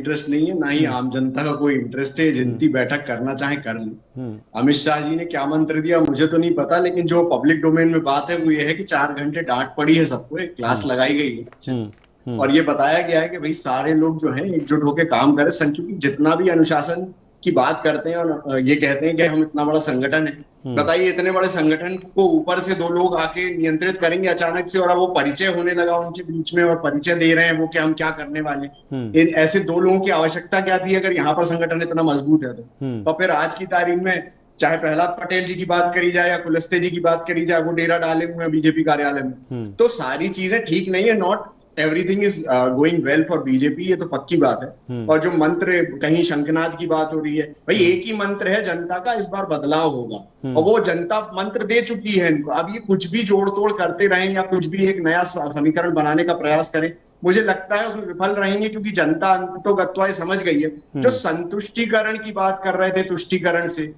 Interest नहीं है, ना ही आम जनता का कोई इंटरेस्ट है। जनता बैठक करना चाहे कर ले। अमित शाह जी ने क्या मंत्र दिया मुझे तो नहीं पता, लेकिन जो पब्लिक डोमेन में बात है वो ये है कि 4 घंटे डांट पड़ी है सबको, एक क्लास लगाई गई है अच्छे से, और ये बताया गया है कि भाई सारे लोग जो है एकजुट होकर काम करें। क्योंकि जितना भी अनुशासन की बात करते हैं और ये कहते हैं कि हम इतना बड़ा संगठन है, बताइए इतने बड़े संगठन को ऊपर से 2 लोग आके नियंत्रित करेंगे अचानक से, और अब वो परिचय होने लगा उनके बीच में और परिचय दे रहे हैं वो कि हम क्या करने वाले। ऐसे 2 लोगों की आवश्यकता क्या थी अगर यहाँ पर संगठन इतना मजबूत है तो फिर आज की तारीख में चाहे प्रहलाद पटेल जी की बात करी जाए या कुलस्ते जी की बात करी जाए, वो डेरा डाले हुए हैं बीजेपी कार्यालय में, तो सारी चीजें ठीक नहीं है। Not everything is going well for BJP, ये तो पक्की बात है। और जो मंत्र कहीं शंखनाद की बात हो रही है, भाई एक ही मंत्र है जनता का, इस बार बदलाव होगा, और वो जनता मंत्र दे चुकी है इनको। अब ये कुछ भी जोड़ तोड़ करते रहें या कुछ भी एक नया समीकरण बनाने का प्रयास करें, मुझे लगता है उसमें विफल रहेंगे, क्योंकि जनता अंततोगत्वा समझ गई है। जो संतुष्टिकरण की बात कर रहे थे, तुष्टिकरण से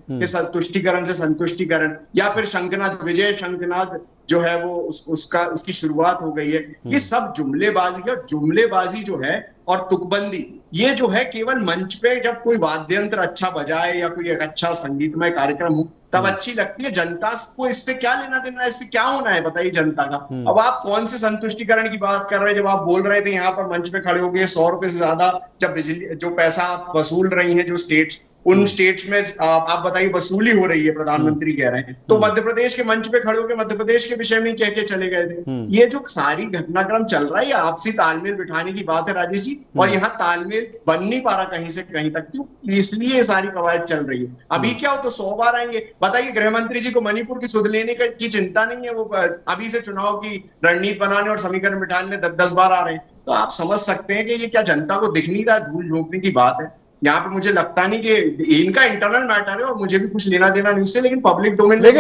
तुष्टिकरण से संतुष्टिकरण, या फिर शंखनाद, विजय शंखनाद जो है वो उसकी शुरुआत हो गई है। ये सब जुमलेबाजी है, और जुमलेबाजी जो है और तुकबंदी ये जो है केवल मंच पे जब कोई वाद्य यंत्र अच्छा बजाए या कोई एक अच्छा संगीतमय कार्यक्रम हो तब अच्छी लगती है। जनता को इससे क्या लेना देना है, इससे क्या होना है बताइए जनता का। अब आप कौन से संतुष्टिकरण की बात कर रहे हैं? जब आप बोल रहे थे यहाँ पर मंच पे खड़े हो गए 100 रुपए से ज्यादा जब बिजली जो पैसा आप वसूल रही है जो स्टेट्स, उन स्टेट्स में आप बताइए वसूली हो रही है, प्रधानमंत्री कह रहे हैं, तो मध्य प्रदेश के मंच पे खड़े होकर मध्य प्रदेश के विषय में कह के चले गए थे। ये जो सारी घटनाक्रम चल रहा है ये आपसी तालमेल बिठाने की बात है राजेश जी, और यहाँ तालमेल बन नहीं पा रहा कहीं से कहीं तक, क्यों? इसलिए ये सारी कवायद चल रही है। अभी क्या हो तो 100 बार आएंगे। बताइए गृह मंत्री जी को मणिपुर की सुध लेने की चिंता नहीं है, वो अभी से चुनाव की रणनीति बनाने और समीकरण बिठाने 10-10 बार आ रहे हैं। तो आप समझ सकते हैं कि ये क्या जनता को दिख नहीं रहा, धूल झोंकने की बात है। यहाँ पे मुझे लगता नहीं कि इनका इंटरनल मैटर है और मुझे भी कुछ लेना देना नहीं इससे, लेकिन पब्लिक डोमेन में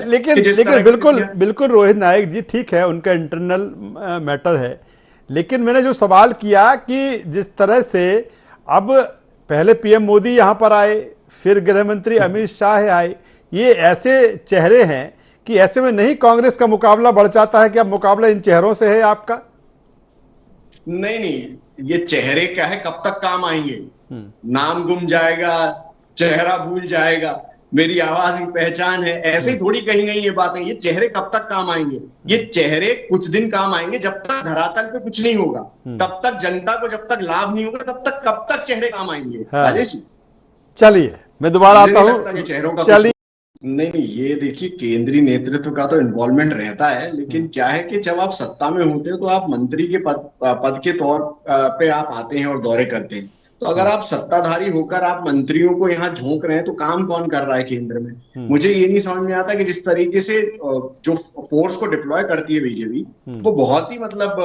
लेकिन बिल्कुल रोहित नायक जी, ठीक है उनका इंटरनल मैटर है, लेकिन मैंने जो सवाल किया कि जिस तरह से अब पहले पीएम मोदी यहाँ पर आए, फिर गृह मंत्री अमित शाह आए, ये ऐसे चेहरे हैं कि ऐसे में नहीं कांग्रेस का मुकाबला बढ़ जाता है कि अब मुकाबला इन चेहरों से है आपका? नहीं, ये चेहरे क्या है, कब तक काम आएंगे? नाम गुम जाएगा, चेहरा भूल जाएगा, मेरी आवाज की पहचान है, ऐसे ही थोड़ी कहीं नहीं ये बातें। ये चेहरे कब तक काम आएंगे? ये चेहरे कुछ दिन काम आएंगे, जब तक धरातल पे कुछ नहीं होगा तब तक, जनता को जब तक लाभ नहीं होगा तब तक कब तक चेहरे काम आएंगे? राजेश जी चलिए मैं दोबारा आता हूँ। चेहरों का नहीं, ये देखिए केंद्रीय नेतृत्व का तो इन्वॉल्वमेंट रहता है, लेकिन क्या है कि जब आप सत्ता में होते हो तो आप मंत्री के पद के तौर पे आप आते हैं और दौरे करते हैं। तो अगर आप सत्ताधारी होकर आप मंत्रियों को यहाँ झोंक रहे हैं तो काम कौन कर रहा है केंद्र में? मुझे ये नहीं समझ में आता कि जिस तरीके से जो फोर्स को डिप्लॉय करती है बीजेपी, वो बहुत ही मतलब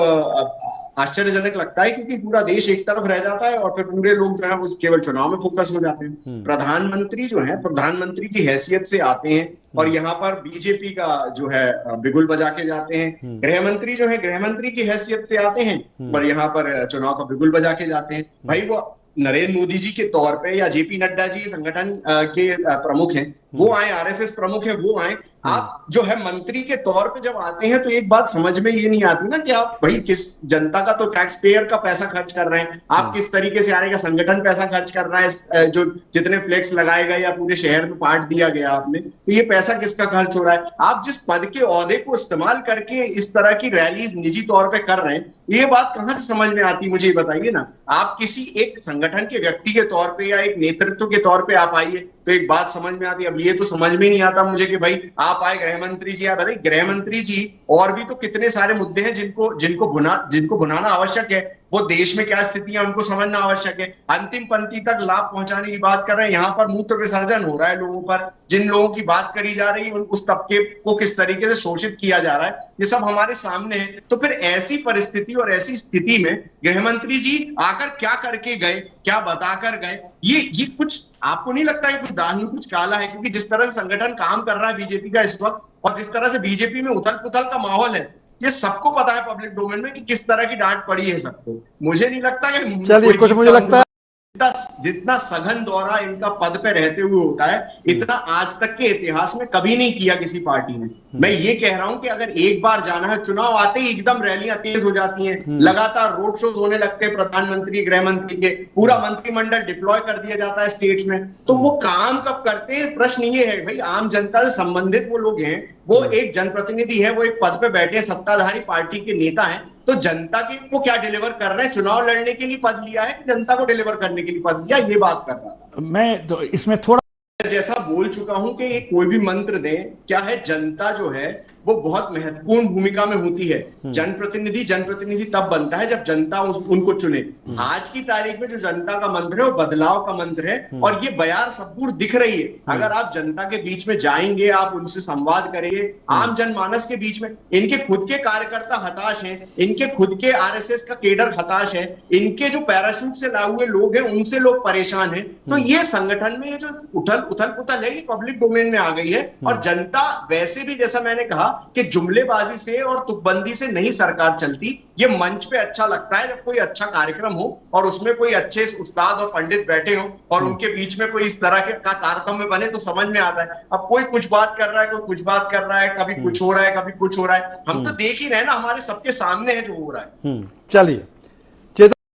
आश्चर्यजनक लगता है, क्योंकि पूरा देश एक तरफ रह जाता है और फिर पूरे लोग जो है वो केवल चुनाव में फोकस हो जाते हैं। प्रधानमंत्री जो है प्रधानमंत्री की हैसियत से आते हैं और यहाँ पर बीजेपी का जो है बिगुल बजा के जाते हैं। गृह मंत्री जो है गृह मंत्री की हैसियत से आते हैं और यहाँ पर चुनाव का बिगुल बजा के जाते हैं। भाई वो नरेंद्र मोदी जी के तौर पे या जेपी नड्डा जी संगठन के प्रमुख हैं, वो आए, आरएसएस प्रमुख है वो आए, आप जो है मंत्री के तौर पे जब आते हैं तो एक बात समझ में ये नहीं आती ना कि आप भाई किस जनता का तो टैक्स पेयर का पैसा खर्च कर रहे हैं, आप किस तरीके से आ रहे हैं, संगठन पैसा खर्च कर रहा है, जो जितने फ्लेक्स लगाए गए या पूरे शहर में पार्ट दिया गया आपने, तो ये पैसा किसका खर्च हो रहा है? आप जिस पद के ओहदे को इस्तेमाल करके इस तरह की रैलीज निजी तौर पर कर रहे हैं, ये बात कहां से समझ में आती, मुझे बताइए ना। आप किसी एक संगठन के व्यक्ति के तौर पे या एक नेतृत्व के तौर पे आप आइए तो एक बात समझ में आती है। अब ये तो समझ में नहीं आता मुझे कि भाई आप आए गृह मंत्री जी, आप बताइए गृह मंत्री जी, और भी तो कितने सारे मुद्दे हैं जिनको भुनाना आवश्यक है। वो देश में क्या स्थितियां उनको समझना आवश्यक है। अंतिम पंक्ति तक लाभ पहुंचाने की बात कर रहे हैं, यहाँ पर मूत्र विसर्जन हो रहा है लोगों पर, जिन लोगों की बात करी जा रही है उस तबके को किस तरीके से शोषित किया जा रहा है, ये सब हमारे सामने है। तो फिर ऐसी परिस्थिति और ऐसी स्थिति में गृह मंत्री जी आकर क्या करके गए, क्या बताकर गए, ये कुछ आपको नहीं लगता है कुछ दाल में कुछ काला है? क्योंकि जिस तरह से संगठन काम कर रहा है बीजेपी का इस वक्त, और जिस तरह से बीजेपी में उथल पुथल का माहौल है, ये सबको पता है पब्लिक डोमेन में कि किस तरह की डांट पड़ी है सबको। मुझे नहीं लगता कि चलिए कुछ मुझे लगता है जितना सघन दौरा इनका पद पे रहते हुए होता है, इतना आज तक के इतिहास में कभी नहीं किया किसी पार्टी ने। मैं ये कह रहा हूं कि अगर एक बार जाना है, चुनाव आते ही एकदम रैलियां तेज हो जाती हैं, लगातार रोड शो होने लगते हैं, प्रधानमंत्री, गृह मंत्री के, पूरा मंत्रिमंडल डिप्लॉय कर दिया जाता है स्टेट्स में, तो वो काम कब करते हैं? प्रश्न ये है भाई, आम जनता से संबंधित वो लोग हैं, वो एक जनप्रतिनिधि है, वो एक पद पे बैठे, सत्ताधारी पार्टी के नेता हैं, तो जनता के को क्या डिलीवर कर रहे हैं? चुनाव लड़ने के लिए पद लिया है कि जनता को डिलीवर करने के लिए पद लिया? ये बात कर रहा था मैं। तो इसमें थोड़ा जैसा बोल चुका हूं कि ये कोई भी मंत्र दे, क्या है, जनता जो है वो बहुत महत्वपूर्ण भूमिका में होती है। जनप्रतिनिधि तब बनता है जब जनता उनको चुने। आज की तारीख में जो जनता का मंत्र है वो बदलाव का मंत्र है, और ये बयार सबूर दिख रही है। अगर आप जनता के बीच में जाएंगे, आप उनसे संवाद करेंगे, आम जनमानस के बीच में, इनके खुद के कार्यकर्ता हताश हैं, इनके खुद के आरएसएस का केडर हताश है, इनके जो पैराशूट से लाए हुए लोग हैं उनसे लोग परेशान हैं। तो ये संगठन में ये जो उथल पुथल है, ये पब्लिक डोमेन में आ गई है। और जनता वैसे भी, जैसा मैंने कहा कि जुमलेबाजी से और तुकबंदी से नहीं सरकार चलती। ये मंच पे अच्छा लगता है जब कोई अच्छा कार्यक्रम हो और उसमें कोई अच्छे उस्ताद और पंडित बैठे हो और उनके बीच में कोई इस तरह का तारतम्य बने, तो समझ में आता है। अब कोई कुछ बात कर रहा है, कोई कुछ बात कर रहा है, कभी कुछ हो रहा है, कभी कुछ हो रहा है, हम तो देख ही रहे हैं ना, हमारे सबके सामने है जो हो रहा है। चलिए।